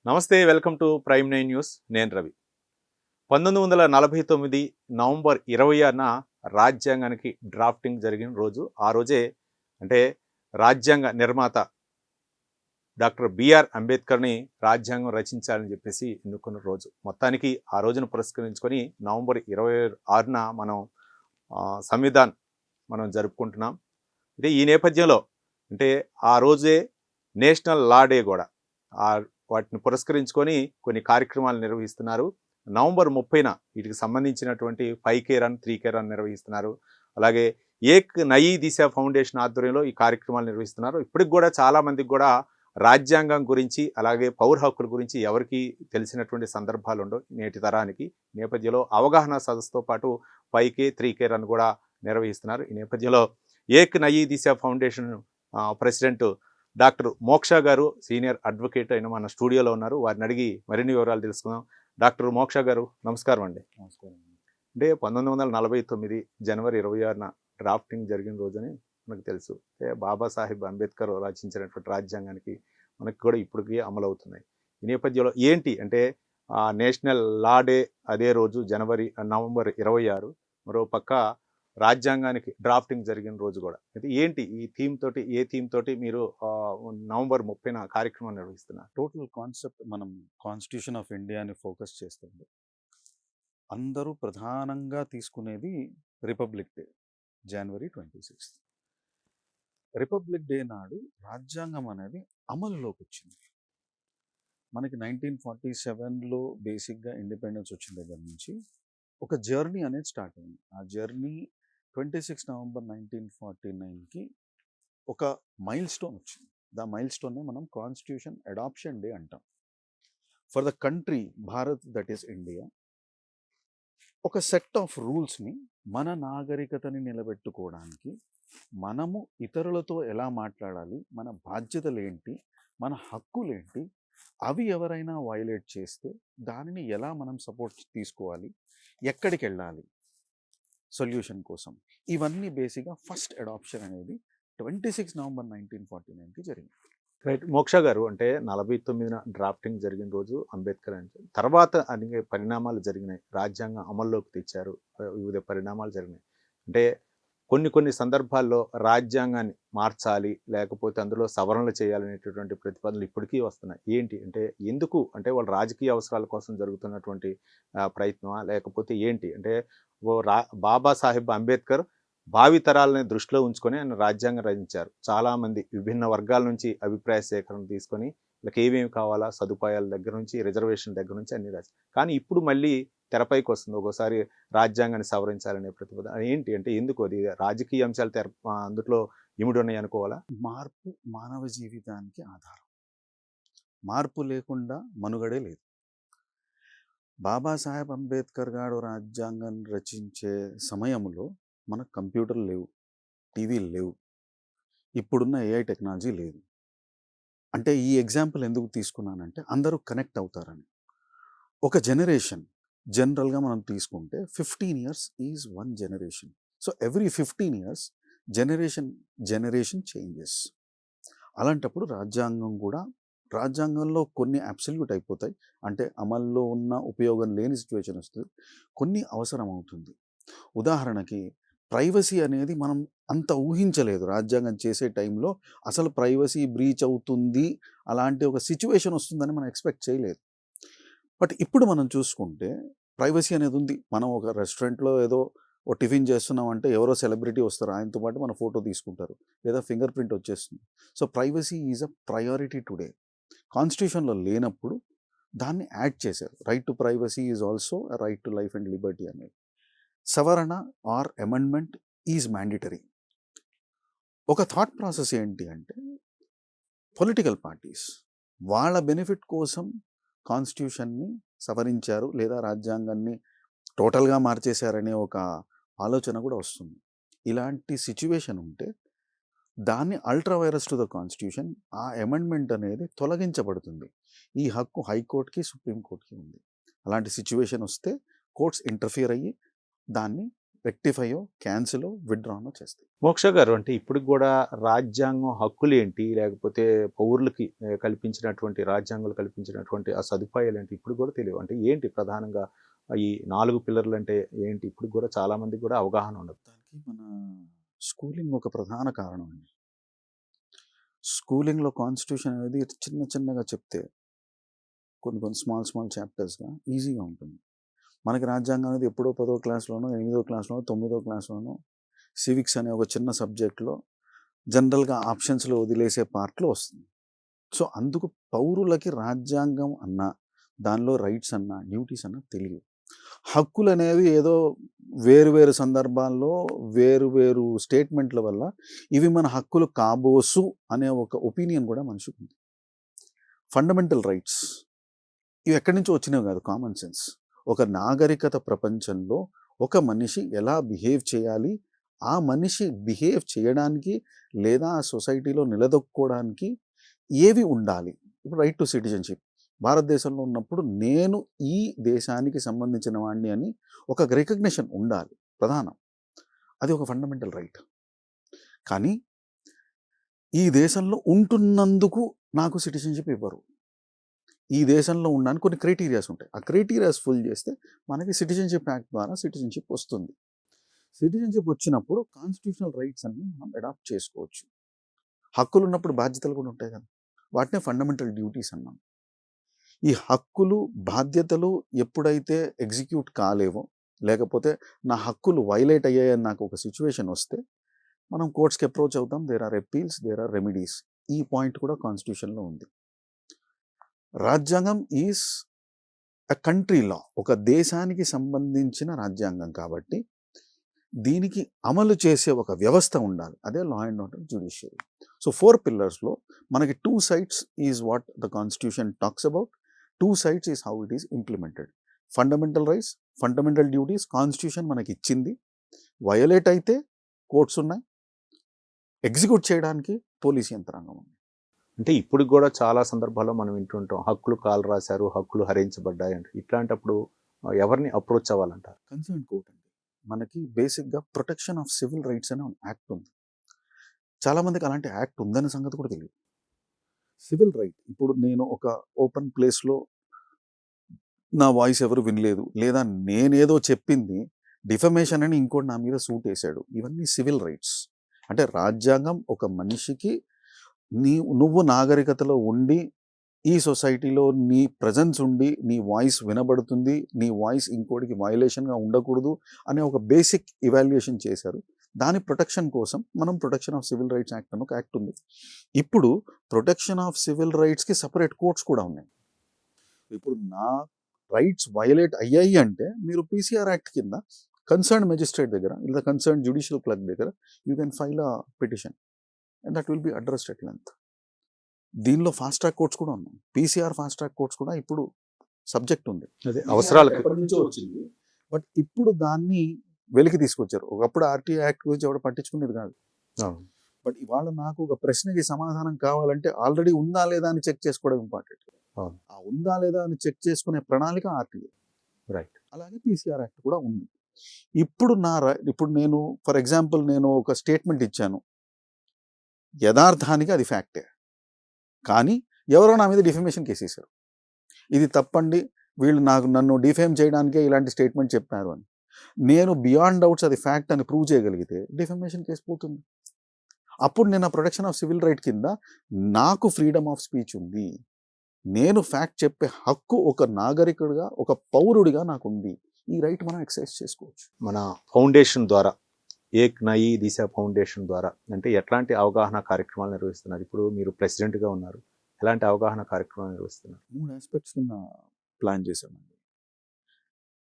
నమస్తే, welcome to prime nine news. నేను Ravi. 1949 November 26న రాజ్యాంగానికి డ్రాఫ్టింగ్ జరిగిన రోజు. ఆ రోజే అంటే రాజ్యాంగ నిర్మాత డాక్టర్ బిఆర్ అంబేద్కర్ని రాజ్యాంగం రచించాలని చెప్పేసి ఎన్నుకున్న రోజు. మొత్తానికి ఆ రోజును పురస్కరించుకొని నవంబర్ 26న మనం సంవిధాన్ మనం జరుపుకుంటున్నాం. అంటే ఈ నేపథ్యంలో అంటే ఆ రోజే నేషనల్ లా డే కూడా. వాటిని పురస్కరించుకొని కొన్ని కార్యక్రమాలు నిర్వహిస్తున్నారు. నవంబర్ 30న వీటికి సంబంధించినటువంటి 5K రన్, 3K రన్ నిర్వహిస్తున్నారు. అలాగే ఏక్ నయీ దిశ ఫౌండేషన్ ఆధ్వర్యంలో ఈ కార్యక్రమాలు నిర్వహిస్తున్నారు. ఇప్పటికి కూడా చాలామందికి కూడా రాజ్యాంగం గురించి అలాగే పౌర హక్కుల గురించి ఎవరికి తెలిసినటువంటి సందర్భాలు ఉండవు నేటి తరానికి. నేపథ్యంలో అవగాహన సదస్సుతో పాటు 5K, 3K రన్ కూడా నిర్వహిస్తున్నారు. ఈ నేపథ్యంలో ఏక్ నయీ దిశ ఫౌండేషన్ ప్రెసిడెంట్ డాక్టర్ మోక్ష గారు, సీనియర్ అడ్వకేట్ అయిన మన స్టూడియోలో ఉన్నారు. వారిని అడిగి మరిన్ని వివరాలు తెలుసుకుందాం. డాక్టర్ మోక్ష గారు నమస్కారం అండి. నమస్కారం. అంటే 1949 జనవరి 26న డ్రాఫ్టింగ్ జరిగిన రోజని మనకు తెలుసు. అంటే బాబాసాహెబ్ అంబేద్కర్ రచించినటువంటి రాజ్యాంగానికి మనకి కూడా ఇప్పటికీ అమలు అవుతున్నాయి. ఈ నేపథ్యంలో ఏంటి అంటే నేషనల్ లా డే అదే రోజు నవంబర్ 26. మరో పక్క రాజ్యాంగానికి డ్రాఫ్టింగ్ జరిగిన రోజు కూడా. అయితే ఏంటి ఈ థీమ్ తోటి మీరు నవంబర్ 30న కార్యక్రమం నిర్వహిస్తున్నారు? టోటల్ కాన్సెప్ట్ మనం కాన్స్టిట్యూషన్ ఆఫ్ ఇండియాని ఫోకస్ చేస్తుంది. అందరూ ప్రధానంగా తీసుకునేది రిపబ్లిక్ డే, జనవరి 26. రిపబ్లిక్ డే నాడు రాజ్యాంగం అనేది అమలులోకి వచ్చింది. మనకి 1947లో బేసిక్గా ఇండిపెండెన్స్ వచ్చిన దగ్గర నుంచి ఒక జర్నీ అనేది స్టార్ట్ అయింది. ఆ జర్నీ 26 నవంబర్ 1949కి ఒక మైల్ స్టోన్ వచ్చింది. దా మైల్ స్టోన్నే మనం కాన్స్టిట్యూషన్ అడాప్షన్ డే అంటాం. For the country Bharat, that is India, ఒక సెట్ ఆఫ్ రూల్స్ని మన నాగరికతని నిలబెట్టుకోవడానికి మనము ఇతరులతో ఎలా మాట్లాడాలి, మన బాధ్యతలు ఏంటి, మన హక్కులేంటి, అవి ఎవరైనా వైలేట్ చేస్తే దానిని ఎలా మనం సపోర్ట్ తీసుకోవాలి, ఎక్కడికి వెళ్ళాలి సొల్యూషన్ కోసం, ఇవన్నీ బేసిక్గా ఫస్ట్ అడాప్షన్ అనేది 26 నవంబర్ 1949కి జరిగింది. రైట్. మోక్ష గారు, అంటే 49న డ్రాఫ్టింగ్ జరిగిన రోజు అంబేద్కర్ అంటే తర్వాత అనేక పరిణామాలు జరిగినాయి. రాజ్యాంగం అమల్లోకి తెచ్చారు, వివిధ పరిణామాలు జరిగినాయి. అంటే కొన్ని సందర్భాల్లో రాజ్యాంగాన్ని మార్చాలి, లేకపోతే అందులో సవరణలు చేయాలనేటటువంటి ప్రతిపాదనలు ఇప్పటికీ వస్తున్నాయి. ఏంటి అంటే ఎందుకు అంటే వాళ్ళ రాజకీయ అవసరాల కోసం జరుగుతున్నటువంటి ప్రయత్నమా, లేకపోతే ఏంటి అంటే బాబాసాహెబ్ అంబేద్కర్ భావితరాలని దృష్టిలో ఉంచుకొని ఆయన రాజ్యాంగం రచించారు. చాలామంది విభిన్న వర్గాల నుంచి అభిప్రాయ సేకరణ తీసుకొని వీళ్ళకి ఏమేమి కావాలా సదుపాయాల దగ్గర నుంచి, రిజర్వేషన్ దగ్గర నుంచి అన్ని రాశారు. కానీ ఇప్పుడు మళ్ళీ తెరపైకి వస్తుంది ఒక్కోసారి రాజ్యాంగాన్ని సవరించాలనే ప్రతిపాదన. ఏంటి అంటే ఎందుకు అది రాజకీయ అంశాలు అందులో ఇమిడి ఉన్నాయి అనుకోవాలా? మార్పు మానవ జీవితానికి ఆధారం. మార్పు లేకుండా మనుగడే లేదు. బాబాసాహెబ్ అంబేద్కర్ గారు రాజ్యాంగం రచించే సమయంలో మనకు కంప్యూటర్లు లేవు, టీవీలు లేవు, ఇప్పుడున్న ఏఐ టెక్నాలజీ లేదు. అంటే ఈ ఎగ్జాంపుల్ ఎందుకు తీసుకున్నానంటే అందరూ కనెక్ట్ అవుతారని. ఒక జనరేషన్ జనరల్గా మనం తీసుకుంటే 15 years is one generation. So every 15 years generation changes. అలాంటప్పుడు రాజ్యాంగంలో కొన్ని అబ్సల్యూట్ అయిపోతాయి, అంటే అమల్లో ఉన్న ఉపయోగం లేని సిచ్యువేషన్ వస్తుంది, కొన్ని అవసరం అవుతుంది. ఉదాహరణకి ప్రైవసీ అనేది మనం అంత ఊహించలేదు. రాజ్యాంగం చేసే టైంలో అసలు ప్రైవసీ బ్రీచ్ అవుతుంది, అలాంటి ఒక సిచ్యువేషన్ వస్తుందని మనం ఎక్స్పెక్ట్ చేయలేదు. బట్ ఇప్పుడు మనం చూసుకుంటే ప్రైవసీ అనేది ఉంది. మనం ఒక రెస్టారెంట్లో ఏదో ఓ టిఫిన్ చేస్తున్నామంటే ఎవరో సెలబ్రిటీ వస్తారు, ఆయనతో పాటు మన ఫోటో తీసుకుంటారు, లేదా ఫింగర్ ప్రింట్ వచ్చేస్తుంది. So privacy is a priority today. కాన్స్టిట్యూషన్లో లేనప్పుడు దాన్ని యాడ్ చేశారు. Right to privacy is also right to life and liberty అనేది. సవరణ ఆర్ అమెండ్మెంట్ ఈజ్ మ్యాండేటరీ. ఒక థాట్ ప్రాసెస్ ఏంటి అంటే పొలిటికల్ పార్టీస్ వాళ్ళ బెనిఫిట్ కోసం కాన్స్టిట్యూషన్ని సవరించారు, లేదా రాజ్యాంగాన్ని టోటల్గా మార్చేశారనే ఒక ఆలోచన కూడా వస్తుంది. ఇలాంటి సిచ్యువేషన్ ఉంటే దాన్ని ultra virus to the constitution, ఆ అమెండ్మెంట్ అనేది తొలగించబడుతుంది. ఈ హక్కు హైకోర్టుకి, సుప్రీంకోర్టుకి ఉంది. అలాంటి సిచ్యువేషన్ వస్తే కోర్ట్స్ ఇంటర్ఫియర్ అయ్యి దాన్ని రెక్టిఫైయో, క్యాన్సిలో, విత్‌డ్రానో చేస్తాయి. మోక్ష గారు అంటే ఇప్పటికి కూడా రాజ్యాంగం హక్కులేంటి? లేకపోతే పౌరులకి కల్పించినటువంటి రాజ్యాంగంలో కల్పించినటువంటి ఆ సదుపాయాలేంటి? ఇప్పుడు కూడా తెలియవు. అంటే ఏంటి ప్రధానంగా ఈ 4 పిల్లర్లంటే ఏంటి? ఇప్పటికి కూడా చాలా మందికి కూడా అవగాహన ఉండదు. దానికి మన స్కూలింగ్ ఒక ప్రధాన కారణం అండి. స్కూలింగ్‌లో కాన్స్టిట్యూషన్ అనేది చిన్న చిన్నగా చెప్తే కొన్ని స్మాల్ చాప్టర్స్‌గా ఈజీగా ఉంటుంది. మనకి రాజ్యాంగం అనేది ఎప్పుడో 10వ క్లాస్‌లోనో, 8వ క్లాస్‌లోనో, 9వ క్లాస్‌లోనో సివిక్స్ అనే ఒక చిన్న సబ్జెక్ట్‌లో జనరల్‌గా ఆప్షన్స్‌లో వదిలేసే పార్ట్‌లో వస్తుంది. సో, అందుకు పౌరులకి రాజ్యాంగం అన్నా, దానిలో రైట్స్ అన్నా, డ్యూటీస్ అన్నా తెలియవు. హక్కులనేవి ఏదో వేరు వేరు సందర్భాల్లో వేరు వేరు స్టేట్మెంట్ల వల్ల ఇవి మన హక్కులు కాబోసు అనే ఒక ఒపీనియన్ కూడా మనిషికుంది. ఫండమెంటల్ రైట్స్ ఇవి ఎక్కడి నుంచో వచ్చినవి కాదు, కామన్ సెన్స్. ఒక నాగరికత ప్రపంచంలో ఒక మనిషి ఎలా బిహేవ్ చేయాలి, ఆ మనిషి బిహేవ్ చేయడానికి లేదా ఆ సొసైటీలో నిలదొక్కుకోవడానికి ఏవి ఉండాలి. ఇప్పుడు రైట్ టు సిటిజన్షిప్ భారతదేశంలో ఉన్నప్పుడు నేను ఈ దేశానికి సంబంధించిన వాడిని అని ఒక రికగ్నిషన్ ఉండాలి, ప్రధానం. అది ఒక ఫండమెంటల్ రైట్. కానీ ఈ దేశంలో ఉంటున్నందుకు నాకు సిటిజన్షిప్ ఇవ్వరు. ఈ దేశంలో ఉండడానికి కొన్ని క్రైటీరియాస్ ఉంటాయి. ఆ క్రైటీరియాస్ ఫుల్ చేస్తే మనకి సిటిజన్షిప్ యాక్ట్ ద్వారా సిటిజన్షిప్ వస్తుంది. సిటిజన్షిప్ వచ్చినప్పుడు కాన్స్టిట్యూషనల్ రైట్స్ అన్ని మనం అడాప్ట్ చేసుకోవచ్చు. హక్కులు ఉన్నప్పుడు బాధ్యతలు కూడా ఉంటాయి కదా, వాటినే ఫండమెంటల్ డ్యూటీస్ అన్నాం. ఈ హక్కులు బాధ్యతలు ఎప్పుడైతే ఎగ్జిక్యూట్ కాలేవో, లేకపోతే నా హక్కులు వైలేట్ అయ్యాయని నాకు ఒక సిచ్యువేషన్ వస్తే మనం కోర్ట్స్కి అప్రోచ్ అవుతాం. There are appeals, there are remedies. ఈ పాయింట్ కూడా కాన్స్టిట్యూషన్లో ఉంది. రాజ్యాంగం ఈజ్ అ కంట్రీ లా, ఒక దేశానికి సంబంధించిన రాజ్యాంగం కాబట్టి దీనికి అమలు చేసే ఒక వ్యవస్థ ఉండాలి. అదే law and order judiciary. So 4 పిల్లర్స్లో మనకి 2 sides is what the constitution talks about, 2 sides is how it is implemented. Fundamental rights, fundamental duties constitution మనకి ఇచ్చింది. వయోలేట్ అయితే కోర్ట్స్ ఉన్నాయి, ఎగ్జిక్యూట్ చేయడానికి పోలీస్ యంత్రాంగం ఉంది. అంటే ఇప్పుడు కూడా చాలా సందర్భాల్లో మనం వింటుంటాం, హక్కులు కాలు రాశారు, హక్కులు హరించబడ్డాయి అంటే. ఇట్లాంటప్పుడు ఎవరిని అప్రోచ్ అవ్వాలంటారు? కన్సర్న్ కోర్ట్ అండి. మనకి బేసిక్గా ప్రొటెక్షన్ ఆఫ్ సివిల్ రైట్స్ అనే యాక్ట్ ఉంది. చాలామందికి అలాంటి యాక్ట్ ఉందనే సంగతి కూడా తెలియదు. సివిల్ రైట్, ఇప్పుడు నేను ఒక ఓపెన్ ప్లేస్లో నా వాయిస్ ఎవరు వినలేదు, లేదా నేనేదో చెప్పింది డిఫమేషన్ అని ఇంకోటి నా మీద సూట్ వేశాడు, ఇవన్నీ సివిల్ రైట్స్. అంటే రాజ్యాంగం ఒక మనిషికి నువ్వు నాగరికతలో ఉండి ఈ సొసైటీలో నీ ప్రజెన్స్ ఉండి నీ వాయిస్ వినబడుతుంది, నీ వాయిస్ ఇంకోటికి వయలేషన్గా ఉండకూడదు అనే ఒక బేసిక్ ఇవాల్యుయేషన్ చేశారు. దాని ప్రొటెక్షన్ కోసం మనం protection of civil rights act అని ఒక యాక్ట్ ఉంది. ఇప్పుడు ప్రొటెక్షన్ ఆఫ్ సివిల్ రైట్స్కి సపరేట్ కోర్ట్స్ కూడా ఉన్నాయి. ఇప్పుడు నా రైట్స్ వయలేట్ అయ్యాయి అంటే మీరు పీసీఆర్ యాక్ట్ కింద కన్సర్న్ మెజిస్ట్రేట్ దగ్గర లేదా కన్సర్న్ జ్యుడిషియల్ క్లర్క్ దగ్గర you can file a petition and that will be addressed at length. దీనిలో ఫాస్ట్ ట్రాక్ కోర్ట్స్ కూడా ఉన్నాయి. పీసీఆర్ ఫాస్ట్ ట్రాక్ కోర్ట్స్ కూడా ఇప్పుడు సబ్జెక్ట్ ఉంది. అదే అవసరాలకు ఎప్పటి నుంచో వచ్చింది, బట్ ఇప్పుడు దాన్ని వెలికి తీసుకొచ్చారు. ఒకప్పుడు ఆర్టీఐ యాక్ట్ గురించి ఎవరు పట్టించుకునేది కాదు. బట్ ఇవాళ నాకు ఒక ప్రశ్నకి సమాధానం కావాలంటే ఆల్రెడీ ఉందా లేదా అని చెక్ చేసుకోవడం ఇంపార్టెంట్. ఆ ఉందా లేదా అని చెక్ చేసుకునే ప్రణాళిక ఆర్టీఐ. రైట్. అలాగే పీసీఆర్ యాక్ట్ కూడా ఉంది. ఇప్పుడు నేను ఫర్ ఎగ్జాంపుల్ నేను ఒక స్టేట్మెంట్ ఇచ్చాను, యథార్థానికి అది ఫ్యాక్టే, కానీ ఎవరో నా మీద డిఫమేషన్ కేసేశారు, ఇది తప్పండి, వీళ్ళు నన్ను డిఫేమ్ చేయడానికే ఇలాంటి స్టేట్మెంట్ చెప్పారు అని. నేను బియాండ్ డౌట్స్ అది ఫ్యాక్ట్ అని ప్రూవ్ చేయగలిగితే డిఫమేషన్ కేసు పోతుంది. అప్పుడు నేను ఆ ప్రొటెక్షన్ ఆఫ్ సివిల్ రైట్ కింద నాకు ఫ్రీడమ్ ఆఫ్ స్పీచ్ ఉంది, నేను ఫ్యాక్ట్ చెప్పే హక్కు ఒక నాగరికుడిగా ఒక పౌరుడిగా నాకు ఉంది. ఈ రైట్ మనం ఎక్సర్సైజ్ చేసుకోవచ్చు. మన ఫౌండేషన్ ద్వారా, ఏక్ నయీ దిశ ఫౌండేషన్ ద్వారా అంటే ఎట్లాంటి అవగాహన కార్యక్రమాలు నిర్వహిస్తున్నారు? ఇప్పుడు మీరు ప్రెసిడెంట్గా ఉన్నారు, ఎలాంటి అవగాహన కార్యక్రమాలు నిర్వహిస్తున్నారు? 3 ఆస్పెక్ట్స్ కింద ప్లాన్ చేశామండి.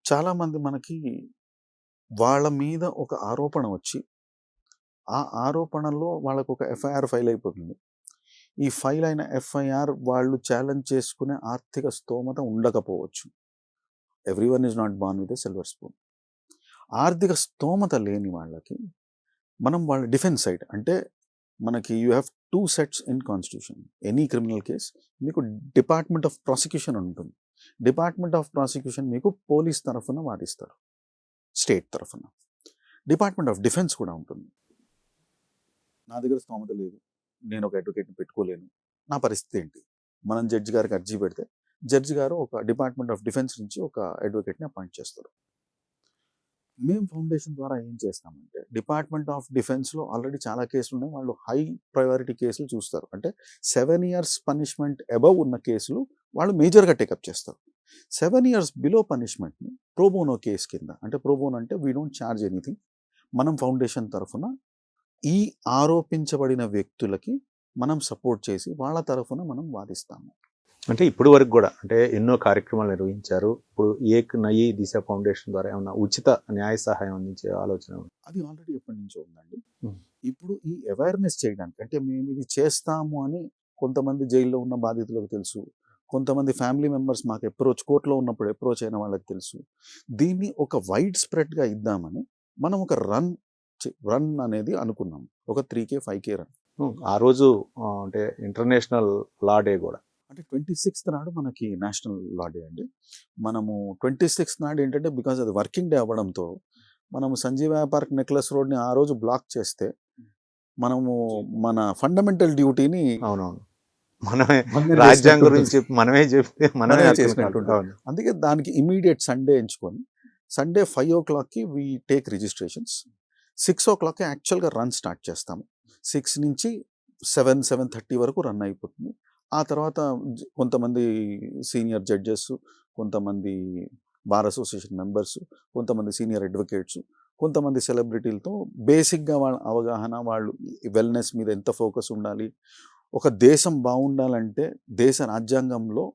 చాలామంది మనకి వాళ్ళ మీద ఒక ఆరోపణ వచ్చి ఆ ఆరోపణలో వాళ్ళకు ఒక ఎఫ్ఐఆర్ ఫైల్ అయిపోతుంది. ఈ ఫైల్ అయిన ఎఫ్ఐఆర్ వాళ్ళు ఛాలెంజ్ చేసుకునే ఆర్థిక స్తోమత ఉండకపోవచ్చు. Everyone is not born with a silver spoon. ఆర్థిక స్తోమత లేని వాళ్ళకి మనం వాళ్ళ డిఫెన్స్ సైడ్ అంటే మనకి you have 2 sets in constitution. Any criminal case మీకు డిపార్ట్మెంట్ ఆఫ్ ప్రాసిక్యూషన్ ఉంటుంది. డిపార్ట్మెంట్ ఆఫ్ ప్రాసిక్యూషన్ మీకు పోలీస్ తరఫున వాదిస్తారు, స్టేట్ తరఫున. డిపార్ట్మెంట్ ఆఫ్ డిఫెన్స్ కూడా ఉంటుంది. నా దగ్గర స్తోమత లేదు, నేను ఒక అడ్వకేట్ని పెట్టుకోలేను, నా పరిస్థితి ఏంటి? మనం జడ్జి గారికి అర్జీ పెడితే జడ్జి గారు ఒక డిపార్ట్మెంట్ ఆఫ్ డిఫెన్స్ నుంచి ఒక అడ్వకేట్ని అపాయింట్ చేస్తారు. మేము ఫౌండేషన్ ద్వారా ఏం చేస్తామంటే డిపార్ట్మెంట్ ఆఫ్ డిఫెన్స్లో ఆల్రెడీ చాలా కేసులు ఉన్నాయి, వాళ్ళు హై ప్రయారిటీ కేసులు చూస్తారు. అంటే 7 years పనిష్మెంట్ అబవ్ ఉన్న కేసులు వాళ్ళు మేజర్గా టేకప్ చేస్తారు. 7 years బిలో పనిష్మెంట్ని ప్రోబోనో కేసు కింద, అంటే ప్రోబోనో అంటే వీ డోంట్ ఛార్జ్ ఎనీథింగ్, మనం ఫౌండేషన్ తరఫున ఈ ఆరోపించబడిన వ్యక్తులకి మనం సపోర్ట్ చేసి వాళ్ళ తరఫున మనం వాదిస్తాము. అంటే ఇప్పుడు వరకు కూడా అంటే ఎన్నో కార్యక్రమాలు నిర్వహించారు. ఇప్పుడు ఏక్ నయి దిశ ఫౌండేషన్ ద్వారా ఏమన్నా ఉచిత న్యాయ సహాయం అందించే ఆలోచన ఉందా? అది ఆల్రెడీ ఎప్పటి నుంచో ఉందండి. Hmm. ఇప్పుడు ఈ అవేర్నెస్ చేయడానికి, అంటే మేము ఇది చేస్తాము అని కొంతమంది జైల్లో ఉన్న బాధితులకు తెలుసు, కొంతమంది ఫ్యామిలీ మెంబర్స్ మాకు కోర్టులో ఉన్నప్పుడు అప్రోచ్ అయిన వాళ్ళకి తెలుసు. దీన్ని ఒక వైడ్ స్ప్రెడ్గా ఇద్దామని మనం ఒక రన్ అనేది అనుకున్నాం, ఒక 3K 5K రన్. ఆ రోజు అంటే ఇంటర్నేషనల్ లా డే కూడా, అంటే 26th నాడు మనకి నేషనల్ లా డే అండి. మనము 26th నాడు ఏంటంటే బికాజ్ అది వర్కింగ్ డే అవ్వడంతో మనము సంజీవ పార్క్ నెక్లెస్ రోడ్ని ఆ రోజు బ్లాక్ చేస్తే మనము మన ఫండమెంటల్ డ్యూటీని అవునవును, మనమే రాజ్యాంగం గురించి మనమే చెప్తే మనమే చేసినట్టు. అందుకే దానికి ఇమీడియట్ సండే ఎంచుకొని సండే 5 o'clockకి వీ టేక్ రిజిస్ట్రేషన్స్. 6 o'clock యాక్చువల్గా రన్ స్టార్ట్ చేస్తాము. 6 నుంచి 7-7:30 వరకు రన్ అయిపోతుంది. ఆ తర్వాత కొంతమంది సీనియర్ జడ్జెస్, కొంతమంది బార్ అసోసియేషన్ మెంబర్స్, కొంతమంది సీనియర్ అడ్వకేట్స్, కొంతమంది సెలబ్రిటీలతో బేసిక్గా వాళ్ళ అవగాహన, వాళ్ళు వెల్నెస్ మీద ఎంత ఫోకస్ ఉండాలి, ఒక దేశం బాగుండాలంటే దేశ రాజ్యాంగంలో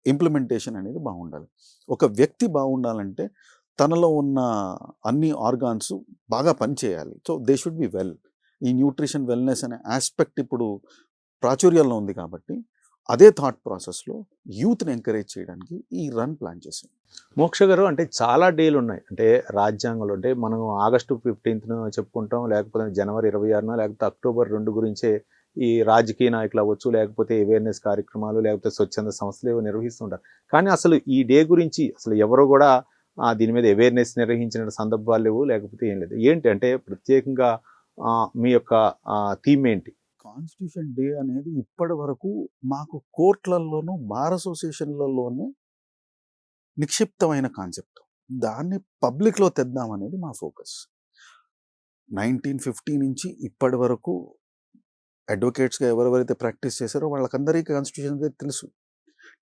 ఇంప్లిమెంటేషన్ అనేది బాగుండాలి, ఒక వ్యక్తి బాగుండాలంటే తనలో ఉన్న అన్ని ఆర్గాన్స్ బాగా పనిచేయాలి. So they should be well. ఈ న్యూట్రిషన్ వెల్నెస్ అనే ఆస్పెక్ట్ ఇప్పుడు ప్రాచుర్యంలో ఉంది కాబట్టి అదే థాట్ ప్రాసెస్లో యూత్ని ఎంకరేజ్ చేయడానికి ఈ రన్ ప్లాన్ చేసాం. మోక్ష గారు, అంటే చాలా డేలు ఉన్నాయి అంటే రాజ్యాంగంలో. అంటే మనం August 15th చెప్పుకుంటాం, లేకపోతే January 26, లేకపోతే October 2 గురించే ఈ రాజకీయ నాయకులు అవ్వచ్చు, లేకపోతే అవేర్నెస్ కార్యక్రమాలు, లేకపోతే స్వచ్ఛంద సంస్థలు ఏవో నిర్వహిస్తుంటారు. కానీ అసలు ఈ డే గురించి అసలు ఎవరు కూడా దీని మీద అవేర్నెస్ నిర్వహించిన సందర్భాలు లేవు, లేకపోతే ఏం లేదు. ఏంటి అంటే ప్రత్యేకంగా మీ యొక్క థీమ్ ఏంటి? కాన్స్టిట్యూషన్ డే అనేది ఇప్పటి వరకు మాకు కోర్టులలోనూ బార్ అసోసియేషన్లలోనే నిక్షిప్తమైన కాన్సెప్ట్. దాన్ని పబ్లిక్లో తెద్దామనేది మా ఫోకస్. 1950 నుంచి ఇప్పటి వరకు అడ్వకేట్స్గా ఎవరెవరైతే ప్రాక్టీస్ చేశారో వాళ్ళకందరికీ కాన్స్టిట్యూషన్ డే తెలుసు.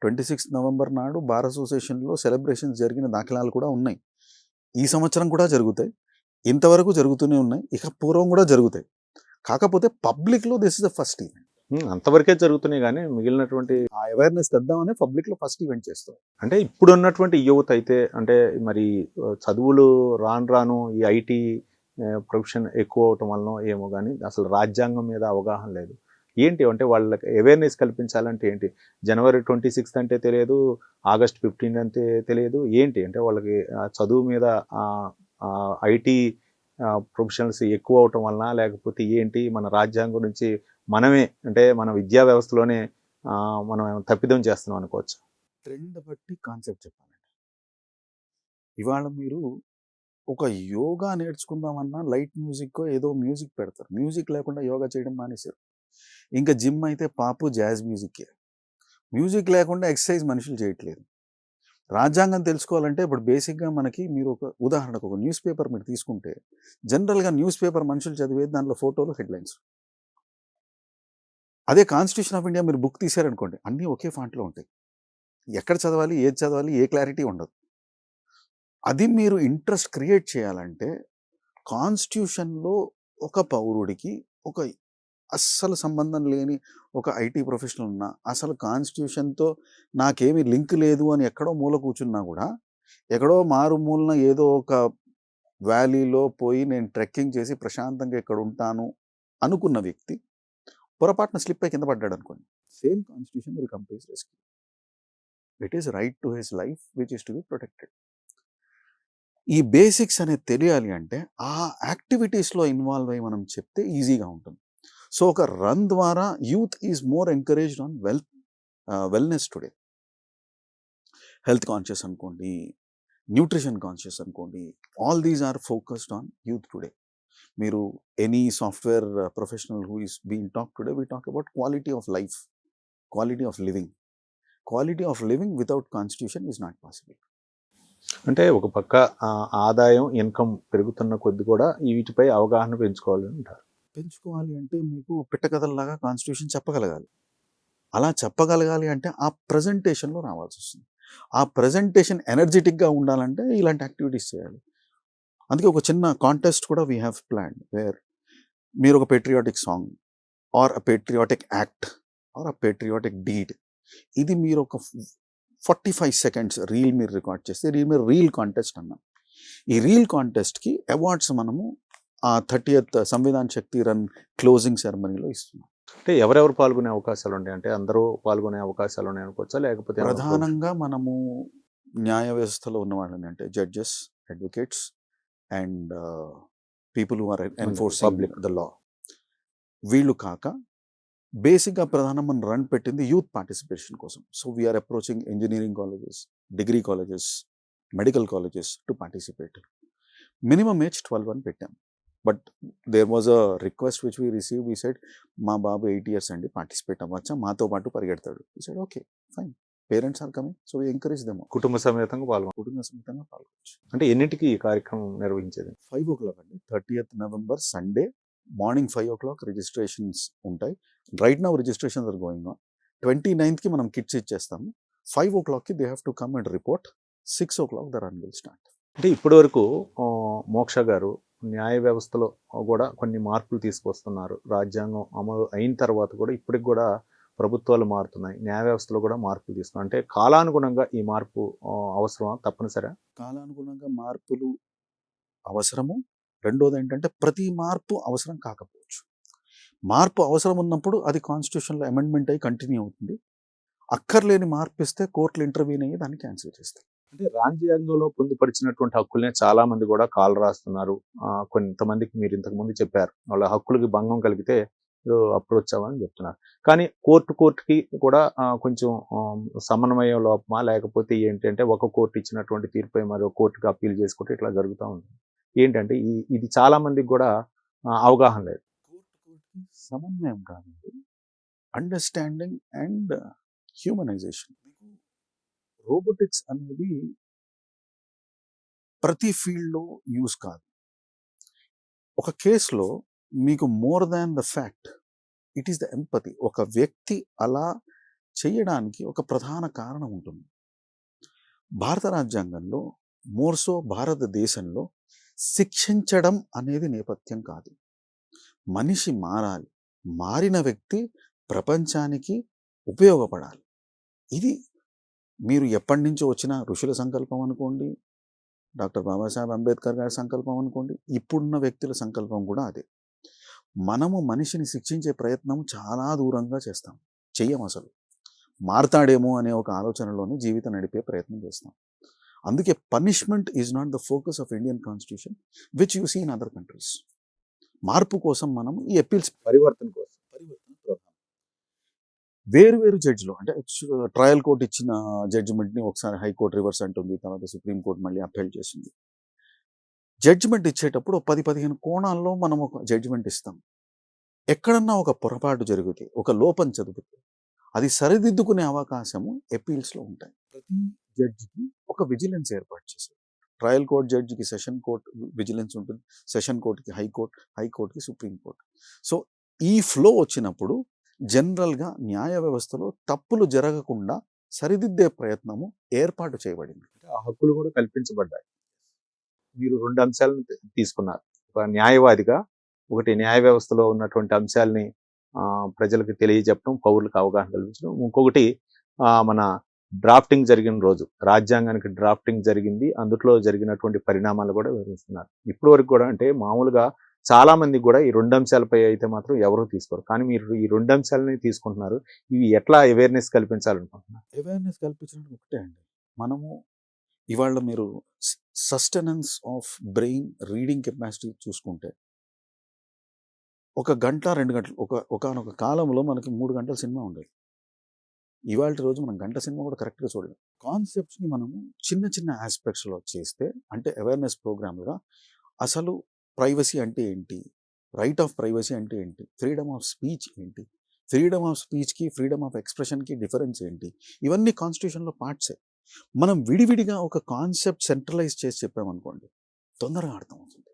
26 November నాడు బార్ అసోసియేషన్లో సెలబ్రేషన్స్ జరిగిన దాఖలాలు కూడా ఉన్నాయి. ఈ సంవత్సరం కూడా జరుగుతాయి, ఇంతవరకు జరుగుతూనే ఉన్నాయి, ఇక పూర్వం కూడా జరుగుతాయి. కాకపోతే పబ్లిక్లో this is the first event. అంతవరకే జరుగుతున్నాయి, కానీ మిగిలినటువంటి ఆ అవేర్నెస్ తెద్దామని పబ్లిక్లో ఫస్ట్ ఈవెంట్ చేస్తాం. అంటే ఇప్పుడు ఉన్నటువంటి యువత అయితే అంటే మరి చదువులు రాను ఈ ఐటీ ప్రొఫెషన్ ఎక్కువ అవటం వలన ఏమో కానీ అసలు రాజ్యాంగం మీద అవగాహన లేదు. ఏంటి అంటే వాళ్ళకి అవేర్నెస్ కల్పించాలంటే ఏంటి? January 26th అంటే తెలియదు, August 15 అంటే తెలియదు. ఏంటి అంటే వాళ్ళకి చదువు మీద ఐటీ ప్రొఫెషనల్స్ ఎక్కువ అవటం వలన, లేకపోతే ఏంటి మన రాజ్యాంగం గురించి మనమే అంటే మన విద్యా వ్యవస్థలోనే మనం తప్పిదం చేస్తున్నాం అనుకోవచ్చు. ట్రెండ్ బట్టి కాన్సెప్ట్ చెప్పాలండి. ఇవాళ మీరు ఒక యోగా నేర్చుకుందామన్నా లైట్ మ్యూజిక్ ఏదో మ్యూజిక్ పెడతారు, మ్యూజిక్ లేకుండా యోగా చేయడం మానేశారు. ఇంకా జిమ్ అయితే పాపు జాజ్ మ్యూజిక్కే, మ్యూజిక్ లేకుండా ఎక్సర్సైజ్ మనుషులు చేయట్లేదు. రాజ్యాంగం తెలుసుకోవాలంటే ఇప్పుడు బేసిక్గా మనకి మీరు ఒక ఉదాహరణకు ఒక న్యూస్ పేపర్ మీరు తీసుకుంటే జనరల్గా న్యూస్ పేపర్ మనుషులు చదివేది దాంట్లో ఫోటోలు, హెడ్లైన్స్. అదే కాన్స్టిట్యూషన్ ఆఫ్ ఇండియా మీరు బుక్ తీశారనుకోండి, అన్నీ ఒకే ఫాంట్లో ఉంటాయి, ఎక్కడ చదవాలి, ఏది చదవాలి, ఏ క్లారిటీ ఉండదు. అది మీరు ఇంట్రెస్ట్ క్రియేట్ చేయాలంటే కాన్స్టిట్యూషన్లో ఒక పౌరుడికి ఒక అస్సలు సంబంధం లేని ఒక ఐటీ ప్రొఫెషనల్ ఉన్నా, అసలు కాన్స్టిట్యూషన్తో నాకేమీ లింక్ లేదు అని ఎక్కడో మూల కూర్చున్నా కూడా, ఎక్కడో మారుమూలన ఏదో ఒక వ్యాలీలో పోయి నేను ట్రెక్కింగ్ చేసి ప్రశాంతంగా ఇక్కడ ఉంటాను అనుకున్న వ్యక్తి పొరపాటున స్లిప్ అయి కింద పడ్డాడు అనుకోండి, same constitution will come to his rescue. It is right to his life which is to be protected. ఈ బేసిక్స్ అనేది తెలియాలి అంటే ఆ యాక్టివిటీస్లో ఇన్వాల్వ్ అయ్యి మనం చెప్తే ఈజీగా ఉంటుంది. సో ఒక రన్ ద్వారా youth is more encouraged on wellness today. Health conscious అనుకోండి, న్యూట్రిషన్ కాన్షియస్ అనుకోండి. All these are focused on youth today. మీరు any software professional who is being talk today we talk about quality of life, quality of living. Quality of living without constitution is not possible. అంటే ఒక పక్క ఆదాయం, income పెరుగుతున్న కొద్దీ కూడా వీటిపై అవగాహన పెంచుకోవాలి అంటారు. పెంచుకోవాలి అంటే మీకు పిట్టకథల్లాగా కాన్స్టిట్యూషన్ చెప్పగలగాలి. అలా చెప్పగలగాలి అంటే ఆ ప్రెజెంటేషన్‌లో రావాల్సొస్తుంది. ఆ ప్రెజెంటేషన్ ఎనర్జిటిక్‌గా ఉండాలంటే ఇలాంటి యాక్టివిటీస్ చేయాలి. అందుకే ఒక చిన్న కాంటెస్ట్ కూడా వి హావ్ ప్లాన్డ్ వేర్ మీరొక patriotic song or a patriotic act or a patriotic deed ఇది మీరొక 45 సెకండ్స్ రీల్ మీరు రికార్డ్ చేస్తే రీల్ కాంటెస్ట్ అన్నాం. ఈ రీల్ కాంటెస్ట్‌కి అవార్డ్స్ మనము ఆ 30th Samvidhan Shakti run closing సెరమనీలో ఇస్తున్నాం. అంటే ఎవరెవరు పాల్గొనే అవకాశాలు ఉంటాయి? అంటే అందరూ పాల్గొనే అవకాశాలు ఉన్నాయి అనుకోవచ్చా? లేకపోతే ఏమైనా ప్రధానంగా మనము న్యాయ వ్యవస్థలో ఉన్న వాళ్ళని అంటే judges, advocates and people who are enforcing public the law. వీళ్ళు కాక బేసిక్‌గా ప్రధానం మనం రన్ పెట్టింది యూత్ పార్టిసిపేషన్ కోసం. So we are approaching engineering colleges, degree colleges, medical colleges to participate. Minimum age 12 అని పెట్టాం. But there was a request which we received. We said మా బాబు 8 ఇయర్స్ అండి, పార్టిసిపేట్ అవ్వచ్చా? మాతో పాటు పరిగెడతాడు. We said okay fine, parents are coming so we encourage them. కుటుంబ సమేతంగా పాల్గొనాలి. కుటుంబ సమేతంగా పాల్గొనవచ్చు. అంటే ఎన్నింటికి ఈ కార్యక్రమం నిర్వహించేది? 5 అండి, 30th November Sunday morning 5 registrations ఉంటాయి. Right now registrations are going on. 29th మనం కిట్స్ ఇచ్చేస్తాము. 5 they have to come and report. 6 the run will start. అంటే ఇప్పటి వరకు మోక్ష గారు న్యాయ వ్యవస్థలో కూడా కొన్ని మార్పులు తీసుకొస్తున్నారు. రాజ్యాంగం అమలు అయిన తర్వాత కూడా ఇప్పటికి కూడా ప్రభుత్వాలు మారుతున్నాయి, న్యాయ వ్యవస్థలో కూడా మార్పులు తీసుకున్నారు. అంటే కాలానుగుణంగా ఈ మార్పు అవసరమా, తప్పనిసరిగా? కాలానుగుణంగా మార్పులు అవసరము. రెండోది ఏంటంటే ప్రతి మార్పు అవసరం కాకపోవచ్చు. మార్పు అవసరం ఉన్నప్పుడు అది కాన్స్టిట్యూషన్లో అమెండ్మెంట్ అయ్యి కంటిన్యూ అవుతుంది. అక్కర్లేని మార్పు ఇస్తే కోర్టులు ఇంటర్వ్యూన్ అయ్యి దాన్ని క్యాన్సిల్ చేస్తాయి. అంటే రాజ్యాంగంలో పొందుపరిచినటువంటి హక్కులనే చాలా మంది కూడా కాలు రాస్తున్నారు. కొంతమందికి మీరు ఇంతకుముందు చెప్పారు, వాళ్ళ హక్కులకి భంగం కలిగితే అప్రోచ్ అవ్వని చెప్తున్నారు. కానీ కోర్టుకి కూడా కొంచెం సమన్వయం లోపమా, లేకపోతే ఏంటంటే ఒక కోర్టు ఇచ్చినటువంటి తీర్పై మరో కోర్టుకి అప్పీల్ చేసుకుంటే ఇట్లా జరుగుతూ ఉంటుంది. ఏంటంటే ఇది చాలా మందికి కూడా అవగాహన లేదు. కోర్టుకి సమన్వయం కాదండి, అండర్స్టాండింగ్ అండ్ హ్యూమనైజేషన్. రోబోటిక్స్ అనేది ప్రతి ఫీల్డ్లో యూజ్ కాదు. ఒక కేసులో మీకు more than the fact it is the empathy. ఒక వ్యక్తి అలా చేయడానికి ఒక ప్రధాన కారణం ఉంటుంది. భారత రాజ్యాంగంలో మోర్సో భారతదేశంలో శిక్షించడం అనేది నేపథ్యం కాదు. మనిషి మారాలి, మారిన వ్యక్తి ప్రపంచానికి ఉపయోగపడాలి. ఇది మీరు ఎప్పటి నుంచో వచ్చిన ఋషుల సంకల్పం అనుకోండి, డాక్టర్ బాబాసాహెబ్ అంబేద్కర్ గారి సంకల్పం అనుకోండి, ఇప్పుడున్న వ్యక్తుల సంకల్పం కూడా అదే. మనము మనిషిని శిక్షించే ప్రయత్నం చాలా దూరంగా చేస్తాం, చెయ్యం. అసలు మారతాడేమో అనే ఒక ఆలోచనలోనే జీవితం నడిపే ప్రయత్నం చేస్తాం. అందుకే punishment is not the focus of Indian constitution which you see in other countries. మార్పు కోసం మనం ఈ అప్పీల్స్ పరివర్తన కోసం వేరు జడ్జిలో అంటే ట్రయల్ కోర్ట్ ఇచ్చిన జడ్జిమెంట్ని ఒకసారి హైకోర్టు రివర్స్ అంటుంది, తర్వాత సుప్రీంకోర్టు మళ్ళీ అప్పీల్ చేసింది. జడ్జిమెంట్ ఇచ్చేటప్పుడు 10-15 కోణాల్లో మనం ఒక జడ్జిమెంట్ ఇస్తాం. ఎక్కడన్నా ఒక పొరపాటు జరిగితే, ఒక లోపం చదివితే అది సరిదిద్దుకునే అవకాశము అప్పీల్స్లో ఉంటాయి. ప్రతి జడ్జికి ఒక విజిలెన్స్ ఏర్పాటు చేశారు. ట్రయల్ కోర్ట్ జడ్జికి సెషన్ కోర్ట్ విజిలెన్స్ ఉంటుంది, సెషన్ కోర్టుకి హైకోర్టుకి సుప్రీంకోర్టు. సో ఈ ఫ్లో వచ్చినప్పుడు జనరల్గా న్యాయ వ్యవస్థలో తప్పులు జరగకుండా సరిదిద్దే ప్రయత్నము ఏర్పాటు చేయబడింది. ఆ హక్కులు కూడా కల్పించబడ్డాయి. మీరు 2 అంశాలను తీసుకున్నారు. ఒక న్యాయవాదిగా ఒకటి న్యాయ వ్యవస్థలో ఉన్నటువంటి అంశాలని ప్రజలకు తెలియజెప్పడం, పౌరులకు అవగాహన కల్పించడం. ఇంకొకటి మన డ్రాఫ్టింగ్ జరిగిన రోజు, రాజ్యాంగానికి డ్రాఫ్టింగ్ జరిగింది, అందులో జరిగినటువంటి పరిణామాలు కూడా వివరిస్తున్నారు. ఇప్పటి వరకు కూడా అంటే మామూలుగా చాలా మంది కూడా ఈ 2 అంశాలపై అయితే మాత్రం ఎవరూ తీసుకోరు. కానీ మీరు ఈ 2 అంశాలని తీసుకుంటున్నారు. ఇవి ఎట్లా అవేర్నెస్ కల్పించాలనుకుంటున్నారు? అవేర్నెస్ కల్పించడం ఒకటే అండి. మనము ఇవాళ మీరు sustenance of brain reading capacity చూసుకుంటే 1 గంట 2 గంటలు ఒకానొక కాలంలో మనకి 3 గంటల సినిమా ఉండేది. ఇవాల్టి రోజు మనం గంట సినిమా కూడా కరెక్ట్‌గా చూడలేం. కాన్సెప్ట్స్‌ని మనము చిన్న చిన్న యాస్పెక్ట్స్‌లో చేస్తే అంటే అవేర్‌నెస్ ప్రోగ్రామ్‌లుగా అసలు ప్రైవసీ అంటే ఏంటి? రైట్ ఆఫ్ ప్రైవసీ అంటే ఏంటి? ఫ్రీడమ్ ఆఫ్ స్పీచ్ ఏంటి? ఫ్రీడమ్ ఆఫ్ స్పీచ్‌కి, ఫ్రీడమ్ ఆఫ్ ఎక్స్‌ప్రెషన్‌కి డిఫరెన్స్ ఏంటి? ఇవన్నీ కాన్స్టిట్యూషన్‌లో పార్ట్సే. మనం విడివిడిగా ఒక కాన్సెప్ట్ సెంట్రలైజ్ చేసి చెప్పామనుకోండి, తొందరగా అర్థమవుతుంది.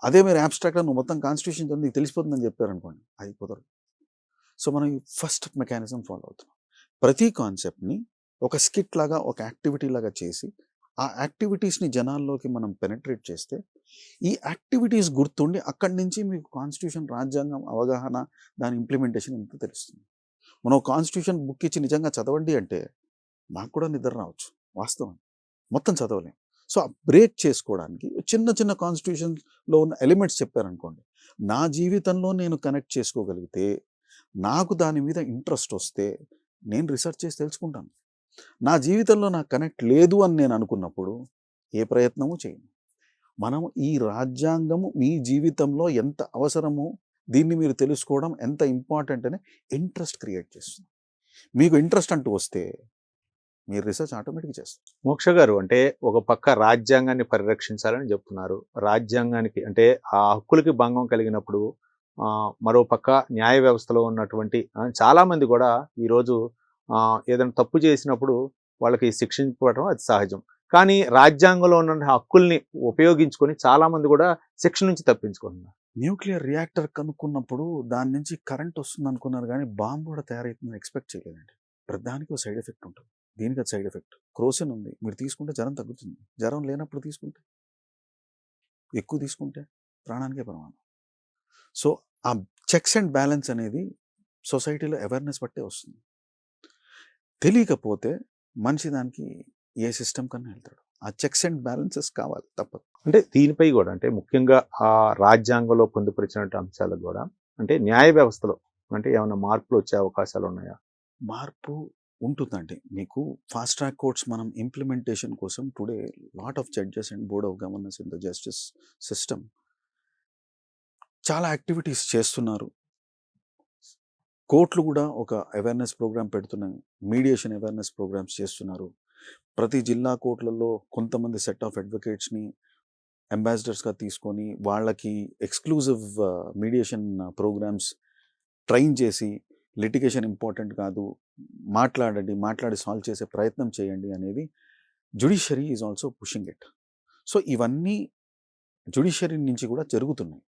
అదే మీరు అబ్స్ట్రాక్ట్‌గా నువ్వు మొత్తం కాన్స్టిట్యూషన్ చదివి నీకు తెలిసిపోతుందని చెప్పారనుకోండి, అది కుదరదు. సో, మనం ఈ ఫస్ట్ మెకానిజం ఫాలో అవుతున్నాం. ప్రతి కాన్సెప్ట్‌ని ఒక స్కిట్ లాగా, ఒక యాక్టివిటీ లాగా చేసి, ఆ యాక్టివిటీస్‌ని జనాల్లోకి మనం పెనెట్రేట్ చేస్తే, ఈ యాక్టివిటీస్ గుర్తుండి అక్కడి నుంచి మీకు కాన్స్టిట్యూషన్, రాజ్యాంగం అవగాహన, దాని ఇంప్లిమెంటేషన్ అంతా తెలుస్తుంది. మనం కాన్స్టిట్యూషన్ బుక్ ఇచ్చి నిజంగా చదవండి అంటే, నాకు కూడా నిద్ర రావచ్చు. వాస్తవం. మొత్తం చదవలేం. సో, ఆ బ్రేక్ చేసుకోవడానికి చిన్న చిన్న కాన్స్టిట్యూషన్‌లో ఉన్న ఎలిమెంట్స్ చెప్పారనుకోండి, నా జీవితంలో నేను కనెక్ట్ చేసుకోగలిగితే, నాకు దాని మీద ఇంట్రెస్ట్ వస్తే, నేను రిసర్చ్ చేసి తెలుసుకుంటాను. నా జీవితంలో నాకు కనెక్ట్ లేదు అని నేను అనుకున్నప్పుడు, ఏ ప్రయత్నము చేయను. మనం ఈ రాజ్యాంగము మీ జీవితంలో ఎంత అవసరమో, దీన్ని మీరు తెలుసుకోవడం ఎంత ఇంపార్టెంట్ అని ఇంట్రెస్ట్ క్రియేట్ చేస్తుంది. మీకు ఇంట్రెస్ట్ అంటూ వస్తే, మీరు రిసర్చ్ ఆటోమేటిక్‌గా చేస్తారు. మోక్ష గారు అంటే ఒక పక్క రాజ్యాంగాన్ని పరిరక్షించాలని చెప్తున్నారు. రాజ్యాంగానికి అంటే ఆ హక్కులకి భంగం కలిగినప్పుడు మరో పక్క న్యాయ వ్యవస్థలో ఉన్నటువంటి చాలామంది కూడా ఈరోజు ఏదైనా తప్పు చేసినప్పుడు వాళ్ళకి శిక్షించబడడం అది సహజం. కానీ రాజ్యాంగంలో ఉన్న హక్కుల్ని ఉపయోగించుకొని చాలామంది కూడా శిక్ష నుంచి తప్పించుకుంటున్నారు. న్యూక్లియర్ రియాక్టర్ కనుక్కున్నప్పుడు దాని నుంచి కరెంట్ వస్తుందనుకున్నారు గానీ, బాంబు కూడా తయారైతుందని ఎక్స్‌పెక్ట్ చేయలేదండి. ప్రతిదానికి ఒక సైడ్ ఎఫెక్ట్ ఉంటుంది. దీనికి అది సైడ్ ఎఫెక్ట్. క్రోసిన్ ఉంది. మీరు తీసుకుంటే జ్వరం తగ్గుతుంది. జ్వరం లేనప్పుడు తీసుకుంటే, ఎక్కువ తీసుకుంటే ప్రాణానికే ప్రమాదం. సో, ఆ చెక్స్ అండ్ బ్యాలెన్స్ అనేది సొసైటీలో అవేర్‌నెస్ బట్టే వస్తుంది. తెలియకపోతే మనిషి దానికి ఏ సిస్టమ్ కన్నా వెళ్తాడు. ఆ చెక్స్ అండ్ బ్యాలెన్సెస్ కావాలి తప్పదు. అంటే దీనిపై కూడా అంటే ముఖ్యంగా ఆ రాజ్యాంగంలో పొందుపరిచినటువంటి అంశాలకు కూడా అంటే న్యాయ వ్యవస్థలో అంటే ఏమైనా మార్పులు వచ్చే అవకాశాలు ఉన్నాయా? మార్పు ఉంటుందండి. మీకు ఫాస్ట్ ట్రాక్ కోర్ట్స్ మనం ఇంప్లిమెంటేషన్ కోసం today lot of judges and board of governance in the justice system చాలా యాక్టివిటీస్ చేస్తున్నారు. కోర్టులు కూడా ఒక అవేర్‌నెస్ ప్రోగ్రామ్ పెడుతున్నాయి. మీడియేషన్ అవేర్‌నెస్ ప్రోగ్రామ్స్ చేస్తున్నారు. ప్రతి జిల్లా కోర్టులలో కొంతమంది సెట్ ఆఫ్ అడ్వకేట్స్‌ని అంబాసిడర్స్‌గా తీసుకొని వాళ్ళకి ఎక్స్‌క్లూజివ్ మీడియేషన్ ప్రోగ్రామ్స్ ట్రైన్ చేసి లిటిగేషన్ ఇంపార్టెంట్ కాదు. మాట్లాడండి. మాట్లాడి సాల్వ్ చేసే ప్రయత్నం చేయండి అనేది judiciary is also pushing it. So, ఇవన్నీ జ్యుడిషియరీ నుంచి కూడా జరుగుతున్నాయి.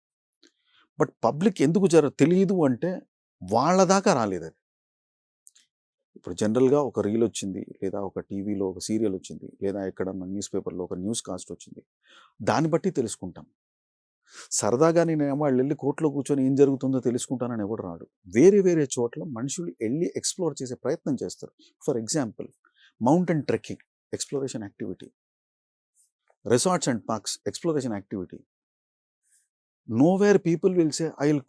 బట్ పబ్లిక్ ఎందుకు తెలీదు అంటే వాళ్ళ దాకా రాలేదది. ఇప్పుడు జనరల్‌గా ఒక రీల్ వచ్చింది. లేదా ఒక టీవీలో ఒక సీరియల్ వచ్చింది. లేదా ఎక్కడన్నా న్యూస్ పేపర్‌లో ఒక న్యూస్ కాస్ట్ వచ్చింది. దాన్ని బట్టి తెలుసుకుంటాం. సరదాగా నేనేమో వాళ్ళెళ్లి కోర్ట్‌లో కూర్చొని ఏం జరుగుతుందో తెలుసుకుంటానని ఎవడు రాడు. వేరే వేరే చోట్ల మనుషులు ఎళ్లి ఎక్స్‌ప్లోర్ చేసే ప్రయత్నం చేస్తారు. For example mountain trekking exploration activity. Resorts and parks exploration activity. Nowhere people will say I will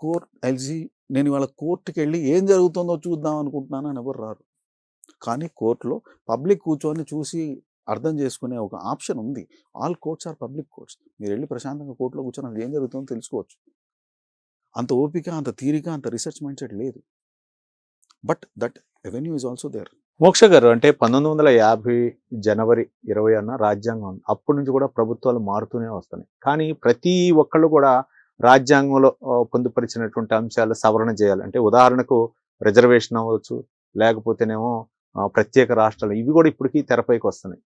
see నేను ఇవాళ కోర్ట్‌కెళ్ళి ఏం జరుగుతుందో చూద్దాం అనుకుంటున్నాను అని ఎవరు రారు. కానీ కోర్ట్‌లో పబ్లిక్ కూర్చొని చూసి అర్థం చేసుకునే ఒక ఆప్షన్ ఉంది. All courts are public courts. మీరెళ్లి ప్రశాంతంగా కోర్ట్‌లో కూర్చొని అసలు ఏం జరుగుతుందో తెలుసుకోవచ్చు. అంత ఓపిక, అంత తీరిక, అంత రిసర్చ్ మైండ్ సెట్ లేదు. But that avenue is also there. Moksha garu అంటే 1950 జనవరి 20 రాజ్యాంగం ఉంది. అప్పటి నుంచి కూడా ప్రభుత్వాలు మారుతూనే వస్తున్నాయి. కానీ ప్రతి ఒక్కళ్ళు కూడా రాజ్యాంగంలో పొందుపరిచినటువంటి అంశాలు సవరణ చేయాలి. అంటే ఉదాహరణకు రిజర్వేషన్ అవ్వచ్చు, లేకపోతేనేమో ప్రత్యేక రాష్ట్రాలు ఇవి కూడా ఇప్పటికీ తెరపైకి వస్తున్నాయి.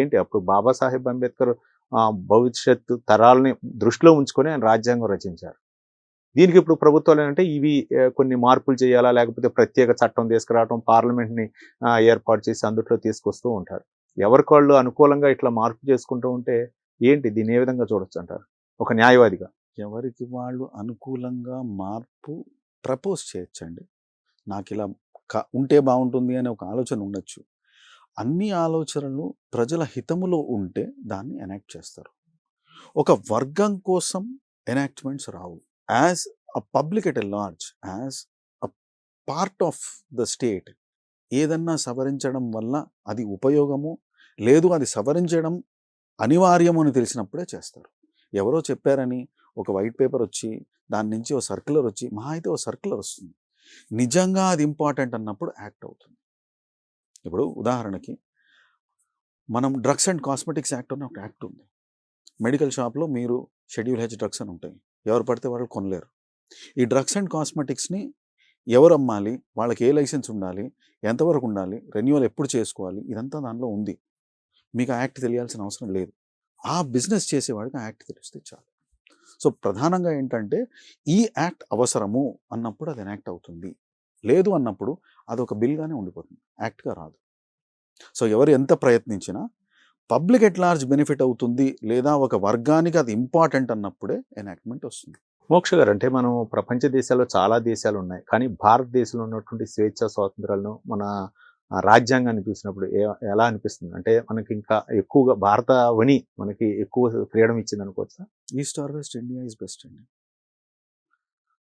ఏంటి అప్పుడు బాబాసాహెబ్ అంబేద్కర్ భవిష్యత్తు తరాలని దృష్టిలో ఉంచుకొని ఆయన రాజ్యాంగం రచించారు. దీనికి ఇప్పుడు ప్రభుత్వాలు ఏంటంటే ఇవి కొన్ని మార్పులు చేయాలా, లేకపోతే ప్రత్యేక చట్టం తీసుకురావడం, పార్లమెంట్‌ని ఏర్పాటు చేసి అందుట్లో తీసుకొస్తూ ఉంటారు. ఎవరికి వాళ్ళు అనుకూలంగా ఇట్లా మార్పు చేసుకుంటూ ఉంటే దీన్ని ఏ విధంగా చూడొచ్చంటారు ఒక న్యాయవాదిగా? ఎవరికి వాళ్ళు అనుకూలంగా మార్పు ప్రపోజ్ చేయొచ్చండి. నాకిలా ఉంటే బావుంటుంది అనే ఒక ఆలోచన ఉండొచ్చు. అన్ని ఆలోచనలు ప్రజల హితములో ఉంటే దాన్ని ఎనాక్ట్ చేస్తారు. ఒక వర్గం కోసం enactments Rao. As a public at a large, as a part of the state ఏదన్నా సవరించడం వల్ల అది ఉపయోగము, లేదు అది సవరించడం అనివార్యము అని తెలిసినప్పుడే చేస్తారు. ఎవరో చెప్పారని ఒక వైట్ పేపర్ వచ్చి, దాని నుంచి ఓ సర్క్యులర్ వచ్చి మహా అయితే ఓ సర్క్యులర్ వస్తుంది. నిజంగా అది ఇంపార్టెంట్ అన్నప్పుడు యాక్ట్ అవుతుంది. ఇప్పుడు ఉదాహరణకి మనం డ్రగ్స్ అండ్ కాస్మెటిక్స్ యాక్ట్ అని ఒక యాక్ట్ ఉంది. మెడికల్ షాప్లో మీరు షెడ్యూల్ హెచ్ డ్రగ్స్ అని ఉంటాయి, ఎవరు పడితే వాళ్ళు కొనలేరు. ఈ డ్రగ్స్ అండ్ కాస్మెటిక్స్ని ఎవరు అమ్మాలి, వాళ్ళకి ఏ లైసెన్స్ ఉండాలి, ఎంతవరకు ఉండాలి, రెన్యువల్ ఎప్పుడు చేసుకోవాలి, ఇదంతా దానిలో ఉంది. మీకు ఆ యాక్ట్ తెలియాల్సిన అవసరం లేదు. ఆ బిజినెస్ చేసేవాడికి ఆ యాక్ట్ తెలిస్తే చాలు. సో ప్రధానంగా ఏంటంటే ఈ యాక్ట్ అవసరము అన్నప్పుడు అది ఎనాక్ట్ అవుతుంది, లేదు అన్నప్పుడు అదొక బిల్గానే ఉండిపోతుంది, యాక్ట్గా రాదు. సో ఎవరు ఎంత ప్రయత్నించినా పబ్లిక్ ఎట్ లార్జ్ బెనిఫిట్ అవుతుంది లేదా ఒక వర్గానికి అది ఇంపార్టెంట్ అన్నప్పుడే ఎనాక్ట్మెంట్ వస్తుంది. మోక్ష గారు, అంటే మనం ప్రపంచ దేశాల్లో చాలా దేశాలు ఉన్నాయి, కానీ భారతదేశంలో ఉన్నటువంటి స్వేచ్ఛ స్వాతంత్రాలను మన రాజ్యాంగాన్ని చూసినప్పుడు ఎలా అనిపిస్తుంది? అంటే మనకి ఇంకా ఎక్కువగా భారతవని మనకి ఎక్కువ ఫ్రీడమ్ ఇచ్చింది అనుకోవచ్చా? East or west, India is best అండి.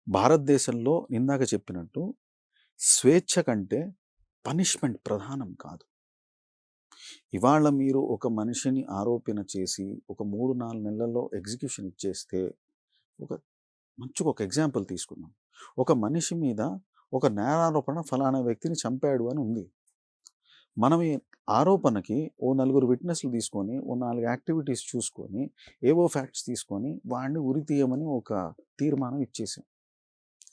భారతదేశంలో ఇందాక చెప్పినట్టు స్వేచ్ఛ కంటే పనిష్మెంట్ ప్రధానం కాదు. ఇవాళ మీరు ఒక మనిషిని ఆరోపణ చేసి ఒక 3-4 నెలల్లో ఎగ్జిక్యూషన్ ఇచ్చేస్తే, ఒక ఎగ్జాంపుల్ తీసుకుందాం. ఒక మనిషి మీద ఒక నేరారోపణ ఫలానా వ్యక్తిని చంపాడు అని ఉంది. మనం ఈ ఆరోపణకి ఓ 4 విట్నెస్లు తీసుకొని, ఓ 4 యాక్టివిటీస్ చూసుకొని, ఏవో ఫ్యాక్ట్స్ తీసుకొని వాడిని ఉరి తీయమని ఒక తీర్మానం ఇచ్చేసాం.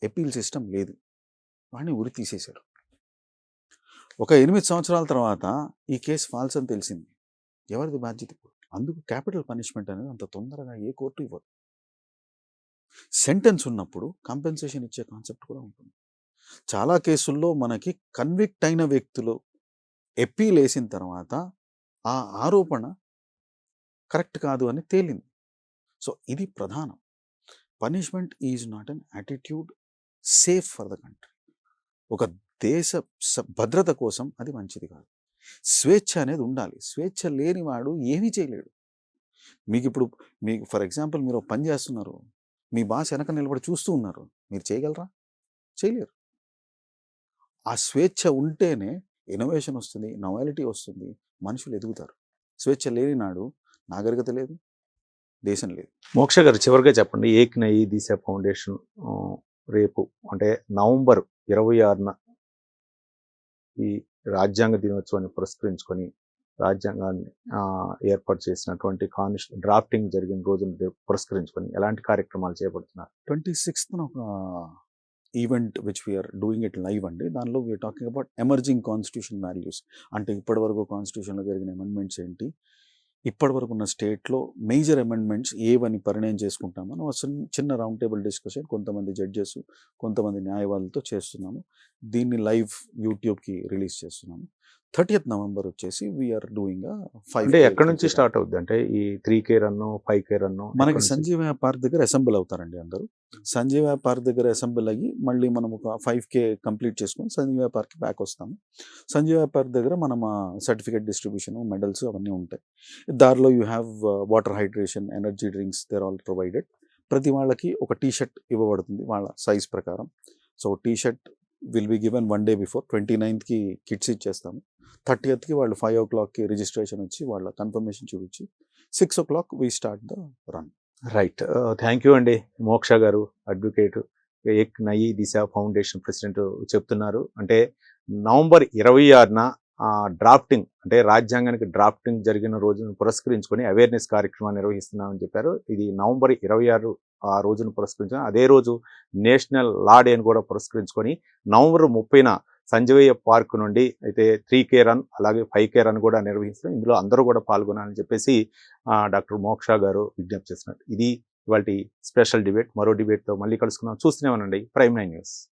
అపీల్ సిస్టమ్ లేదు, వాడిని ఉరి తీసేశారు. ఒక 8 సంవత్సరాల తర్వాత ఈ కేసు ఫాల్స్ అని తెలిసింది. ఎవరిది బాధ్యత ఇప్పుడు? అందుకు క్యాపిటల్ పనిష్మెంట్ అనేది అంత తొందరగా ఏ కోర్టు ఇవ్వదు. సెంటెన్స్ ఉన్నప్పుడు కంపెన్సేషన్ ఇచ్చే కాన్సెప్ట్ కూడా ఉంటుంది. చాలా కేసుల్లో మనకి కన్విక్ట్ అయిన వ్యక్తులు అపీల్ వేసిన తర్వాత ఆ ఆరోపణ కరెక్ట్ కాదు అని తేలింది. సో ఇది ప్రధానం. Punishment is not an attitude safe for the country. ఒక దేశ భద్రత కోసం అది మంచిది కాదు. స్వేచ్ఛ అనేది ఉండాలి. స్వేచ్ఛ లేనివాడు ఏమీ చేయలేడు. మీకు ఫర్ ఎగ్జాంపుల్ మీరు ఒక పని చేస్తున్నారు, మీ బాస్ వెనక నిలబడి చూస్తూ ఉన్నారు, మీరు చేయగలరా? చేయలేరు. ఆ స్వేచ్ఛ ఉంటేనే ఇన్నోవేషన్ వస్తుంది, నోవాలిటీ వస్తుంది, మనుషులు ఎదుగుతారు. స్వేచ్ఛ లేని నాడు నాగరికత లేదు, దేశం లేదు. మోక్ష గారు, చివరిగా చెప్పండి, ఏక్ నయీ దిశ ఫౌండేషన్ రేపు అంటే నవంబర్ 26న ఈ రాజ్యాంగ దినోత్సవాన్ని పురస్కరించుకొని రాజ్యాంగాన్ని ఏర్పాటు చేసినటువంటి డ్రాఫ్టింగ్ జరిగిన రోజును పురస్కరించుకొని ఎలాంటి కార్యక్రమాలు చేపడుతున్నారు? 26న ఒక event which we're doing it live అండి. దానిలో we're talking about emerging constitution values. అంటే ఇప్పటివరకు కాన్స్టిట్యూషన్లో జరిగిన అమెండ్మెంట్స్ ఏంటి, ఇప్పటివరకు ఉన్న స్టేట్లో మేజర్ అమెండ్మెంట్స్ ఏవని పరిణయం చేసుకుంటామని ఒక చిన్న రౌండ్ టేబుల్ డిస్కషన్ కొంతమంది జడ్జెస్, కొంతమంది న్యాయవాదులతో చేస్తున్నాము. దీన్ని లైవ్ యూట్యూబ్కి రిలీజ్ చేస్తున్నాము. 30th నవంబర్ వచ్చేసి వీఆర్ డూయింగ్ 5. అంటే ఎక్కడి నుంచి స్టార్ట్ అవుద్ది? అంటే ఈ 3K రన్ 5K రన్ మనకి సంజీవ పార్క్ దగ్గర అసెంబ్ల్ అవుతారండి అందరూ. సంజీవ పార్క్ దగ్గర అసెంబ్ల్ అయ్యి మళ్ళీ మనం ఒక 5K కంప్లీట్ చేసుకొని సంజీవ పార్క్కి బ్యాక్ వస్తాము. సంజీవ పార్క్ దగ్గర మనం సర్టిఫికేట్ డిస్ట్రిబ్యూషన్, మెడల్స్ అవన్నీ ఉంటాయి. దారిలో you have water hydration, energy drinks, they're all provided. ప్రతి వాళ్ళకి ఒక టీ-షర్ట్ ఇవ్వబడుతుంది వాళ్ళ సైజ్ ప్రకారం. So T shirt will be given 1 day before. 29th kits ఇచ్చేస్తాము. 30th వాళ్ళు 5 o'clock రిజిస్ట్రేషన్ వచ్చి వాళ్ళ కన్ఫర్మేషన్ చూపించి 6 o'clock we start the run. Right. Thank you అండి మోక్ష గారు, అడ్వకేట్, ఏక్ నయీ దిశ ఫౌండేషన్ ప్రెసిడెంట్ చెప్తున్నారు. అంటే నవంబర్ 26న డ్రాఫ్టింగ్ అంటే రాజ్యాంగానికి డ్రాఫ్టింగ్ జరిగిన రోజును పురస్కరించుకొని అవేర్నెస్ కార్యక్రమాన్ని నిర్వహిస్తున్నామని చెప్పారు. ఇది నవంబర్ 26 ఆ రోజును పురస్కరించుకొని, అదే రోజు నేషనల్ లా డే అని కూడా పురస్కరించుకొని నవంబర్ 30న సంజీవయ్య పార్క్ నుండి అయితే 3K రన్ అలాగే 5K రన్ కూడా నిర్వహిస్తాం. ఇందులో అందరూ కూడా పాల్గొనాలని చెప్పేసి డాక్టర్ మోక్ష గారు విజ్ఞప్తి చేస్తున్నారు. ఇది ఇవాళ స్పెషల్ డిబేట్. మరో డిబేట్తో మళ్ళీ కలుసుకుందాం. చూస్తూనే ఉండండి Prime9 News.